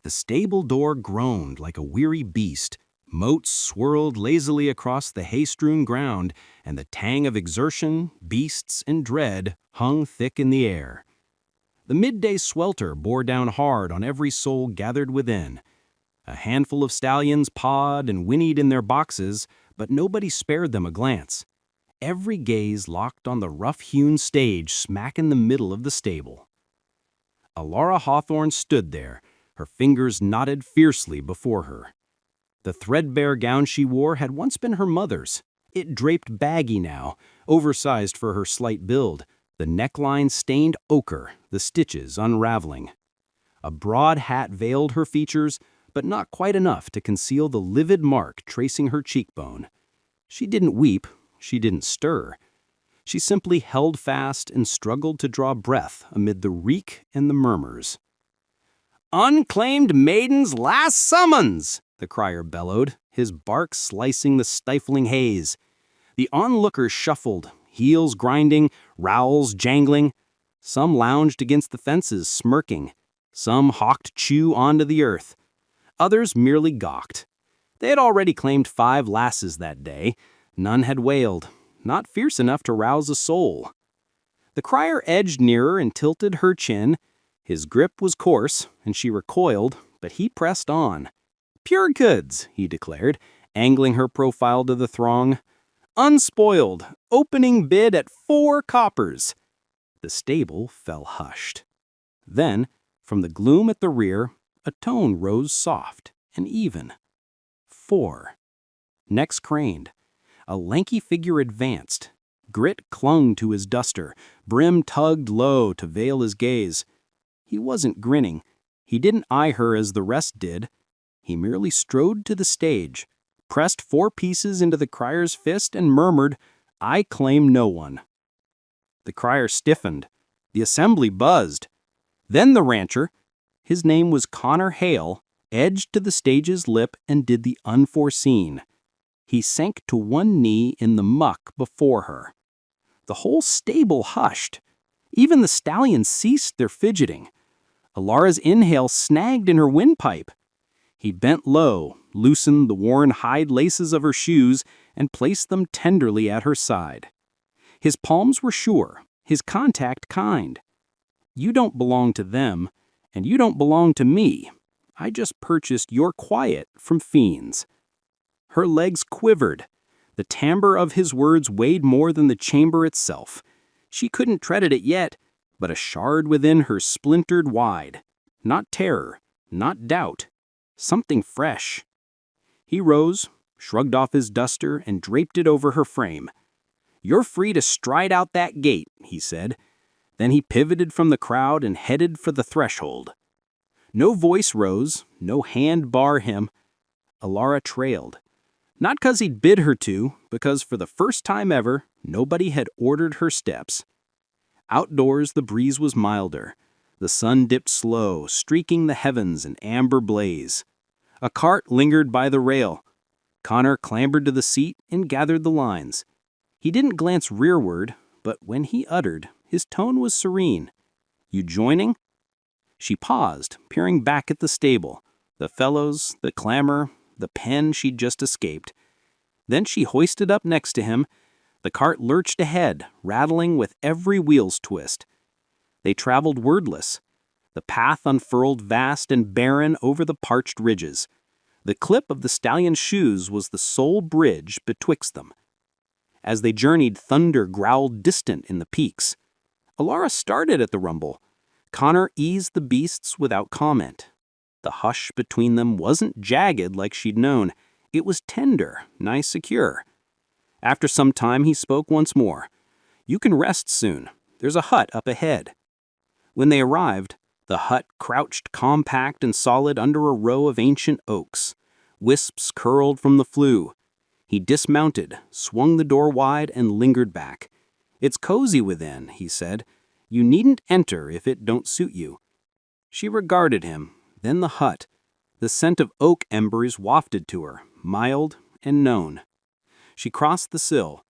The stable door groaned like a weary beast, moats swirled lazily across the hay-strewn ground, and the tang of exertion, beasts, and dread hung thick in the air. The midday swelter bore down hard on every soul gathered within. A handful of stallions pawed and whinnied in their boxes, but nobody spared them a glance. Every gaze locked on the rough-hewn stage smack in the middle of the stable. Alara Hawthorne stood there, her fingers knotted fiercely before her. The threadbare gown she wore had once been her mother's. It draped baggy now, oversized for her slight build, the neckline stained ochre, the stitches unraveling. A broad hat veiled her features, but not quite enough to conceal the livid mark tracing her cheekbone. She didn't weep, she didn't stir. She simply held fast and struggled to draw breath amid the reek and the murmurs. "Unclaimed maiden's last summons!" the crier bellowed, his bark slicing the stifling haze. The onlookers shuffled, heels grinding, rowels jangling. Some lounged against the fences, smirking. Some hawked chew onto the earth. Others merely gawked. They had already claimed 5 lasses that day. None had wailed, not fierce enough to rouse a soul. The crier edged nearer and tilted her chin. His grip was coarse, and she recoiled, but he pressed on. "Pure goods," he declared, angling her profile to the throng. "Unspoiled, opening bid at 4 coppers." The stable fell hushed. Then, from the gloom at the rear, a tone rose soft and even. 4. Necks craned. A lanky figure advanced. Grit clung to his duster, brim tugged low to veil his gaze. He wasn't grinning. He didn't eye her as the rest did. He merely strode to the stage, pressed 4 pieces into the crier's fist, and murmured, "I claim no one." The crier stiffened. The assembly buzzed. Then the rancher, his name was Connor Hale, edged to the stage's lip and did the unforeseen. He sank to one knee in the muck before her. The whole stable hushed. Even the stallions ceased their fidgeting. Alara's inhale snagged in her windpipe. He bent low, loosened the worn hide laces of her shoes, and placed them tenderly at her side. His palms were sure, his contact kind. "You don't belong to them, and you don't belong to me. I just purchased your quiet from fiends." Her legs quivered. The timbre of his words weighed more than the chamber itself. She couldn't tread it yet, but a shard within her splintered wide. Not terror, not doubt. Something fresh. He rose, shrugged off his duster, and draped it over her frame. "You're free to stride out that gate," he said. Then he pivoted from the crowd and headed for the threshold. No voice rose, no hand bar him. Alara trailed. Not 'cause he'd bid her to, because for the first time ever, nobody had ordered her steps. Outdoors, the breeze was milder. The sun dipped slow, streaking the heavens in amber blaze. A cart lingered by the rail. Connor clambered to the seat and gathered the lines. He didn't glance rearward, but when he uttered, his tone was serene. "You joining?" She paused, peering back at the stable, the fellows, the clamor, the pen she'd just escaped. Then she hoisted up next to him. The cart lurched ahead, rattling with every wheel's twist. They traveled wordless. The path unfurled vast and barren over the parched ridges. The clip of the stallion's shoes was the sole bridge betwixt them. As they journeyed, thunder growled distant in the peaks. Alara started at the rumble. Connor eased the beasts without comment. The hush between them wasn't jagged like she'd known. It was tender, nigh secure. After some time, he spoke once more. "You can rest soon. There's a hut up ahead." When they arrived, the hut crouched compact and solid under a row of ancient oaks. Wisps curled from the flue. He dismounted, swung the door wide, and lingered back. "It's cozy within," he said. "You needn't enter if it don't suit you." She regarded him, then the hut. The scent of oak embers wafted to her, mild and known. She crossed the sill.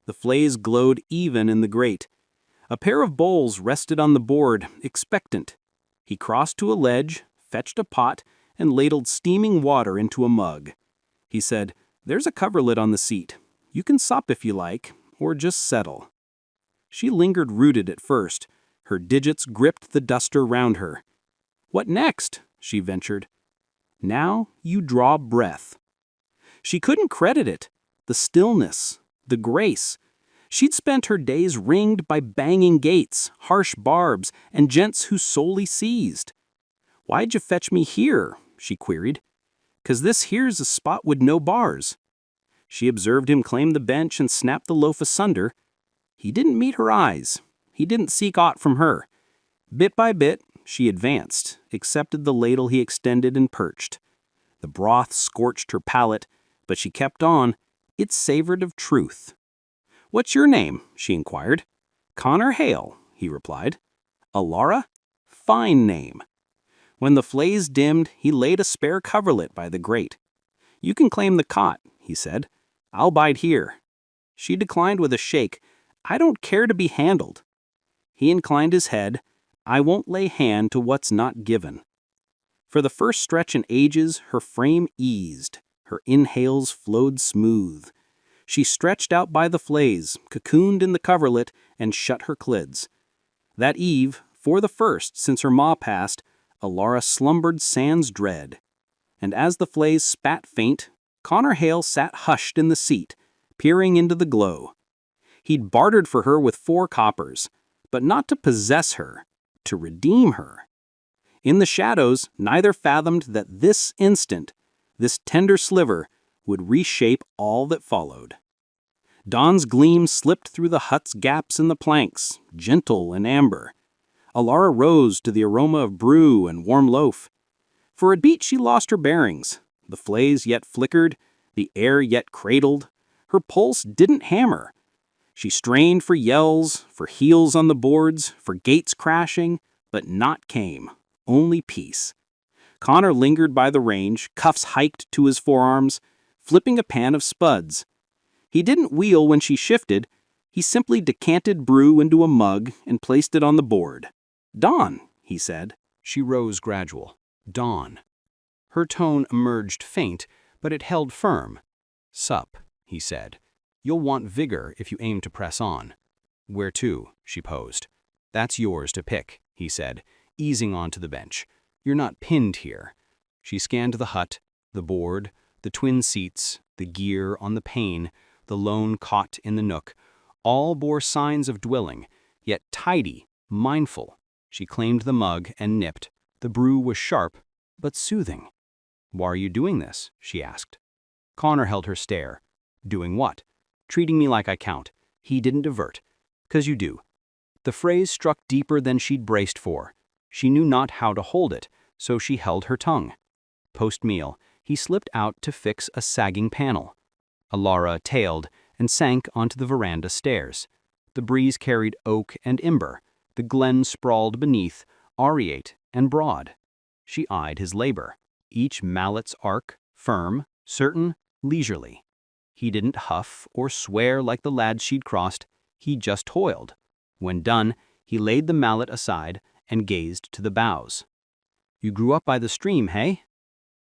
The flays glowed even in the grate. A pair of bowls rested on the board, expectant. He crossed to a ledge, fetched a pot, and ladled steaming water into a mug. He said, "There's a coverlid on the seat. You can sup if you like, or just settle." She lingered rooted at first. Her digits gripped the duster round her. "What next?" she ventured. "Now you draw breath." She couldn't credit it. The stillness, the grace. She'd spent her days ringed by banging gates, harsh barbs, and gents who solely seized. "Why'd you fetch me here?" she queried. "'Cause this here's a spot with no bars." She observed him claim the bench and snap the loaf asunder. He didn't meet her eyes. He didn't seek aught from her. Bit by bit, she advanced, accepted the ladle he extended and perched. The broth scorched her palate, but she kept on. It savored of truth. "What's your name?" she inquired. "Connor Hale," he replied. "Alara? Fine name." When the flays dimmed, he laid a spare coverlet by the grate. "You can claim the cot," he said. "I'll bide here." She declined with a shake. "I don't care to be handled." He inclined his head. "I won't lay hand to what's not given." For the first stretch in ages, her frame eased. Her inhales flowed smooth. She stretched out by the flays, cocooned in the coverlet, and shut her clids. That eve, for the first since her ma passed, Alara slumbered sans dread. And as the flays spat faint, Connor Hale sat hushed in the seat, peering into the glow. He'd bartered for her with 4 coppers, but not to possess her, to redeem her. In the shadows, neither fathomed that this instant, this tender sliver, would reshape all that followed. Dawn's gleam slipped through the hut's gaps in the planks, gentle and amber. Alara rose to the aroma of brew and warm loaf. For a beat she lost her bearings. The flays yet flickered, the air yet cradled. Her pulse didn't hammer. She strained for yells, for heels on the boards, for gates crashing, but naught came, only peace. Connor lingered by the range, cuffs hiked to his forearms, flipping a pan of spuds. He didn't wheel when she shifted. He simply decanted brew into a mug and placed it on the board. "Dawn," he said. She rose gradual. "Dawn." Her tone emerged faint, but it held firm. "Sup," he said. "You'll want vigor if you aim to press on." "Where to?" she posed. "That's yours to pick," he said, easing onto the bench. "You're not pinned here." She scanned the hut, the board, the twin seats, the gear on the pane, the lone cot in the nook. All bore signs of dwelling, yet tidy, mindful. She claimed the mug and nipped. The brew was sharp, but soothing. "Why are you doing this?" she asked. Connor held her stare. "Doing what?" "Treating me like I count." He didn't divert. "'Cause you do." The phrase struck deeper than she'd braced for. She knew not how to hold it, so she held her tongue. Post-meal, he slipped out to fix a sagging panel. Alara tailed and sank onto the veranda stairs. The breeze carried oak and ember. The glen sprawled beneath, aureate and broad. She eyed his labor, each mallet's arc, firm, certain, leisurely. He didn't huff or swear like the lads she'd crossed. He just toiled. When done, he laid the mallet aside and gazed to the bows. "You grew up by the stream, hey?"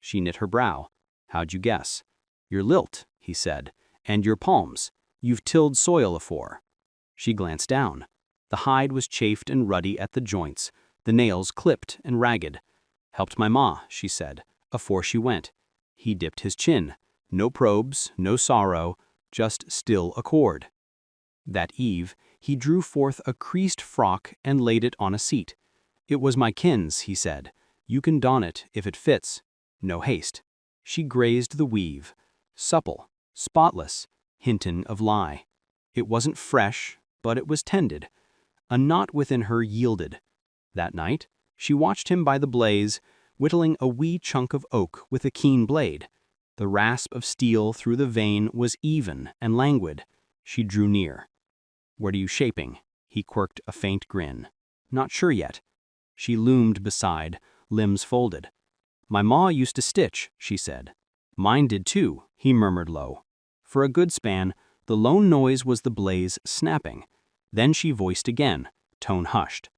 She knit her brow. "How'd you guess?" "Your lilt," he said, "and your palms. You've tilled soil afore." She glanced down. The hide was chafed and ruddy at the joints, the nails clipped and ragged. "Helped my ma," she said, "afore she went." He dipped his chin. No probes, no sorrow, just still accord. That eve, he drew forth a creased frock and laid it on a seat. "It was my kin's," he said. "You can don it if it fits. No haste." She grazed the weave. Supple, spotless, hinting of lie. It wasn't fresh, but it was tended. A knot within her yielded. That night, she watched him by the blaze, whittling a wee chunk of oak with a keen blade. The rasp of steel through the vein was even and languid. She drew near. "What are you shaping?" He quirked a faint grin. "Not sure yet." She loomed beside, limbs folded. "My ma used to stitch," she said. "Mine did too," he murmured low. For a good span, the lone noise was the blaze snapping. Then she voiced again, tone hushed.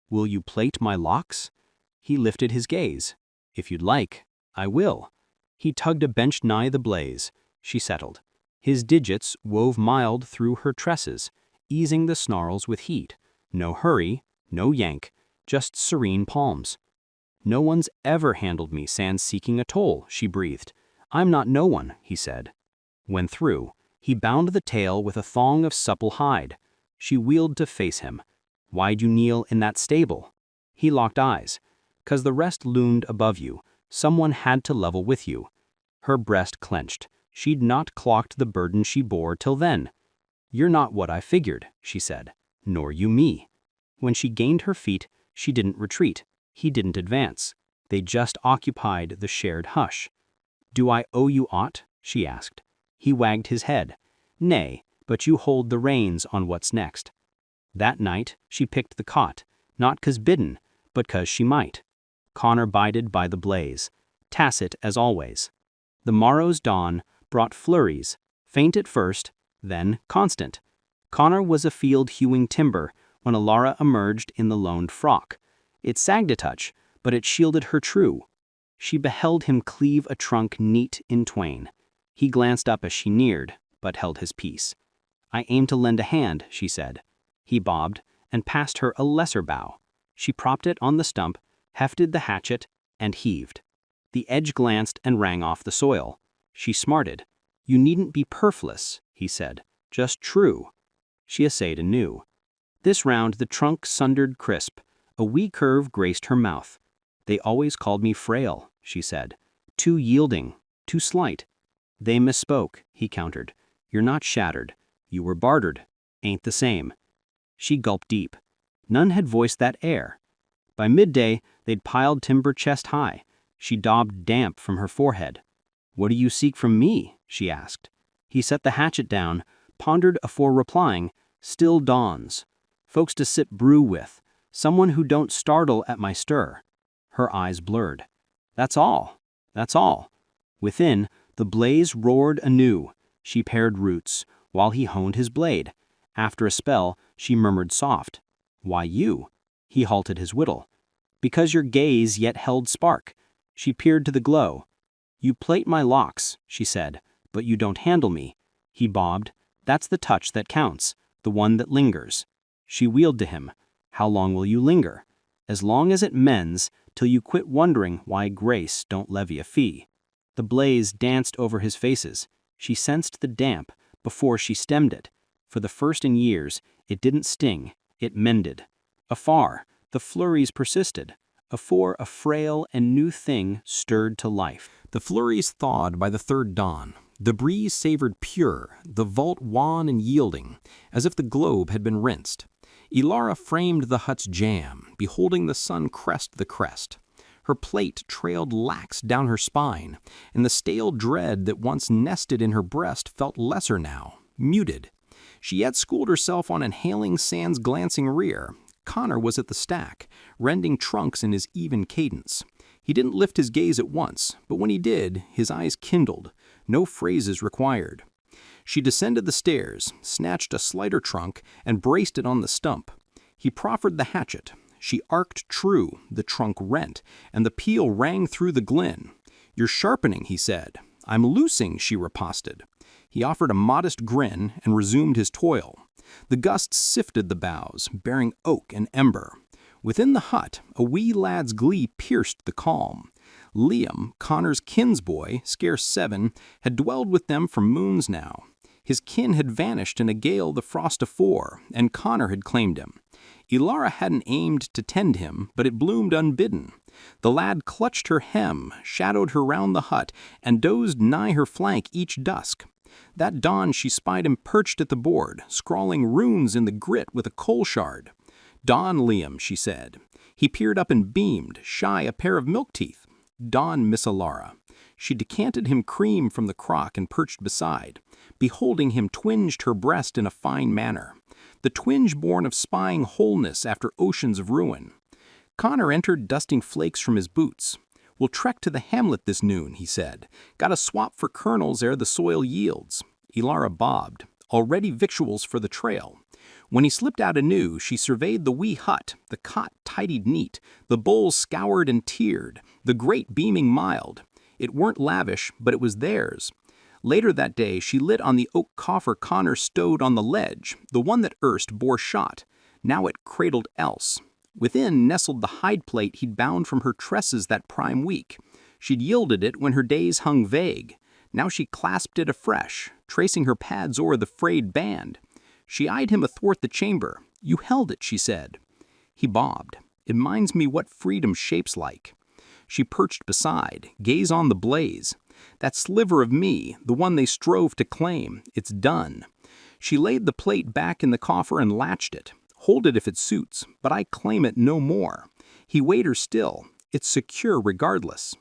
"Will you plait my locks?" He lifted his gaze. If you'd like, I will. He tugged a bench nigh the blaze. She settled. His digits wove mild through her tresses, easing the snarls with heat. No hurry, no yank, just serene palms. No one's ever handled me sans seeking a toll, she breathed. I'm not no one, he said. When through, he bound the tail with a thong of supple hide. She wheeled to face him. Why'd you kneel in that stable? He locked eyes. 'Cause the rest loomed above you. Someone had to level with you. Her breast clenched. She'd not clocked the burden she bore till then. You're not what I figured, she said. Nor you me. When she gained her feet, she didn't retreat. He didn't advance. They just occupied the shared hush. Do I owe you aught? She asked. He wagged his head. Nay, but you hold the reins on what's next. That night, she picked the cot, not 'cause bidden, but 'cause she might. Connor bided by the blaze, tacit as always. The morrow's dawn brought flurries, faint at first, then constant. Connor was afield hewing timber when Alara emerged in the loaned frock. It sagged a touch, but it shielded her true. She beheld him cleave a trunk neat in twain. He glanced up as she neared, but held his peace. I aim to lend a hand, she said. He bobbed and passed her a lesser bough. She propped it on the stump, hefted the hatchet, and heaved. The edge glanced and rang off the soil. She smarted. You needn't be perfless, he said. Just true. She essayed anew. This round the trunk sundered crisp. A wee curve graced her mouth. They always called me frail, she said. Too yielding, too slight. They misspoke, he countered. You're not shattered. You were bartered. Ain't the same. She gulped deep. None had voiced that air. By midday, they'd piled timber chest high. She daubed damp from her forehead. What do you seek from me? She asked. He set the hatchet down, pondered afore replying. Still dawns. Folks to sip brew with. Someone who don't startle at my stir. Her eyes blurred. That's all. That's all. Within, the blaze roared anew. She pared roots, while he honed his blade. After a spell, she murmured soft. Why you? He halted his whittle. Because your gaze yet held spark. She peered to the glow. You plait my locks, she said, but you don't handle me. He bobbed. That's the touch that counts, the one that lingers. She wheeled to him. How long will you linger? As long as it mends, till you quit wondering why grace don't levy a fee. The blaze danced over his faces. She sensed the damp before she stemmed it. For the first in years, it didn't sting, it mended. Afar, the flurries persisted. Afore a frail and new thing stirred to life. The flurries thawed by the third dawn. The breeze savored pure, the vault wan and yielding, as if the globe had been rinsed. Ilara framed the hut's jam, beholding the sun crest the crest. Her plate trailed lax down her spine, and the stale dread that once nested in her breast felt lesser now, muted. She yet schooled herself on inhaling sand's glancing rear. Connor was at the stack, rending trunks in his even cadence. He didn't lift his gaze at once, but when he did, his eyes kindled. No phrases required. She descended the stairs, snatched a slighter trunk, and braced it on the stump. He proffered the hatchet. She arced true, the trunk rent, and the peel rang through the glen. You're sharpening, he said. I'm loosing, she riposted. He offered a modest grin and resumed his toil. The gusts sifted the boughs, bearing oak and ember. Within the hut, a wee lad's glee pierced the calm. Liam, Connor's kinsboy, scarce 7, had dwelled with them for moons now. His kin had vanished in a gale the frost afore, and Connor had claimed him. Ilara hadn't aimed to tend him, but it bloomed unbidden. The lad clutched her hem, shadowed her round the hut, and dozed nigh her flank each dusk. That dawn she spied him perched at the board, scrawling runes in the grit with a coal shard. Dawn, Liam, she said. He peered up and beamed, shy a pair of milk teeth. Dawn, Miss Alara. She decanted him cream from the crock and perched beside. Beholding him twinged her breast in a fine manner. The twinge born of spying wholeness after oceans of ruin. Connor entered dusting flakes from his boots. We'll trek to the hamlet this noon, he said. Got a swap for kernels ere the soil yields. Ilara bobbed. Already victuals for the trail. When he slipped out anew, she surveyed the wee hut, the cot tidied neat, the bowls scoured and tiered, the grate beaming mild. It weren't lavish, but it was theirs. Later that day she lit on the oak coffer Connor stowed on the ledge, the one that erst bore shot. Now it cradled else. Within nestled the hide plate he'd bound from her tresses that prime week. She'd yielded it when her days hung vague. Now she clasped it afresh, tracing her pads o'er the frayed band. She eyed him athwart the chamber. "You held it," she said. He bobbed. "It minds me what freedom shapes like." She perched beside, gaze on the blaze. "That sliver of me, the one they strove to claim, it's done." She laid the plate back in the coffer and latched it. "Hold it if it suits, but I claim it no more." He weighed her still. "It's secure regardless."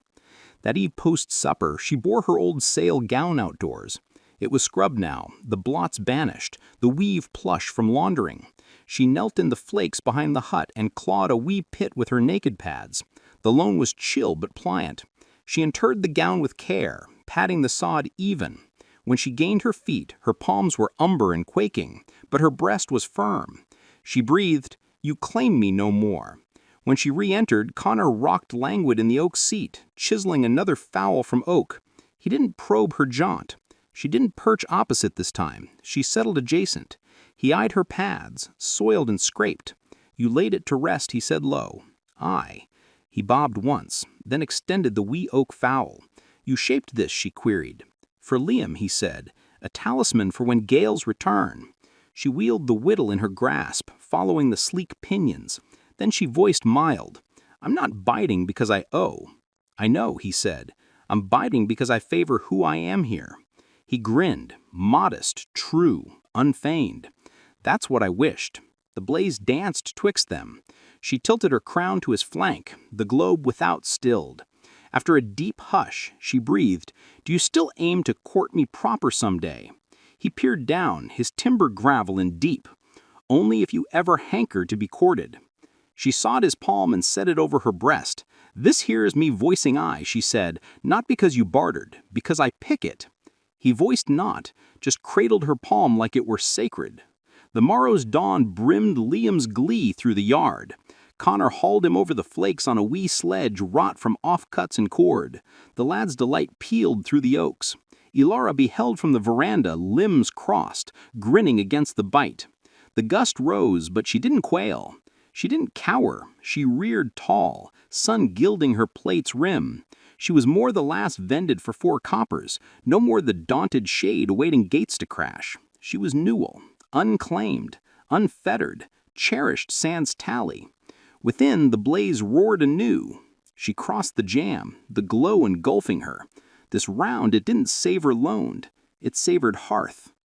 That eve post-supper, she bore her old sail gown outdoors. It was scrubbed now, the blots banished, the weave plush from laundering. She knelt in the flakes behind the hut and clawed a wee pit with her naked pads. The loam was chill but pliant. She interred the gown with care, patting the sod even. When she gained her feet, her palms were umber and quaking, but her breast was firm. She breathed, "You claim me no more." When she re-entered, Connor rocked languid in the oak seat, chiseling another fowl from oak. He didn't probe her jaunt. She didn't perch opposite this time. She settled adjacent. He eyed her pads, soiled and scraped. "You laid it to rest," he said low. "Aye." He bobbed once, then extended the wee oak fowl. "You shaped this," she queried. "For Liam," he said, "a talisman for when gales return." She wheeled the whittle in her grasp, following the sleek pinions. Then she voiced mild, "I'm not biding because I owe." "I know," he said. "I'm biding because I favor who I am here." He grinned, modest, true, unfeigned. "That's what I wished." The blaze danced twixt them. She tilted her crown to his flank, the globe without stilled. After a deep hush, she breathed, "Do you still aim to court me proper some day?" He peered down, his timber gravel in deep. "Only if you ever hanker to be courted." She sought his palm and set it over her breast. "This here is me voicing I," she said, "not because you bartered, because I pick it." He voiced not, just cradled her palm like it were sacred. The morrow's dawn brimmed Liam's glee through the yard. Connor hauled him over the flakes on a wee sledge wrought from offcuts and cord. The lad's delight pealed through the oaks. Elara beheld from the veranda, limbs crossed, grinning against the bite. The gust rose, but she didn't quail. She didn't cower. She reared tall, sun gilding her plate's rim. She was more the last vended for 4 coppers, no more the daunted shade awaiting gates to crash. She was Newell, unclaimed, unfettered, cherished sans tally. Within, the blaze roared anew. She crossed the jam, the glow engulfing her. This round it didn't savor loaned, it savored hearth.